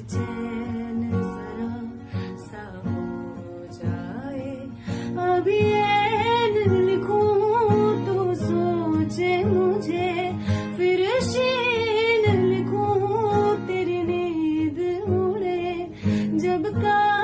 चैन जरा सा हो जाए, अभी ऐन लिखूं तो सोचे मुझे, फिर शीन लिखूं तेरी नींद उड़े जब का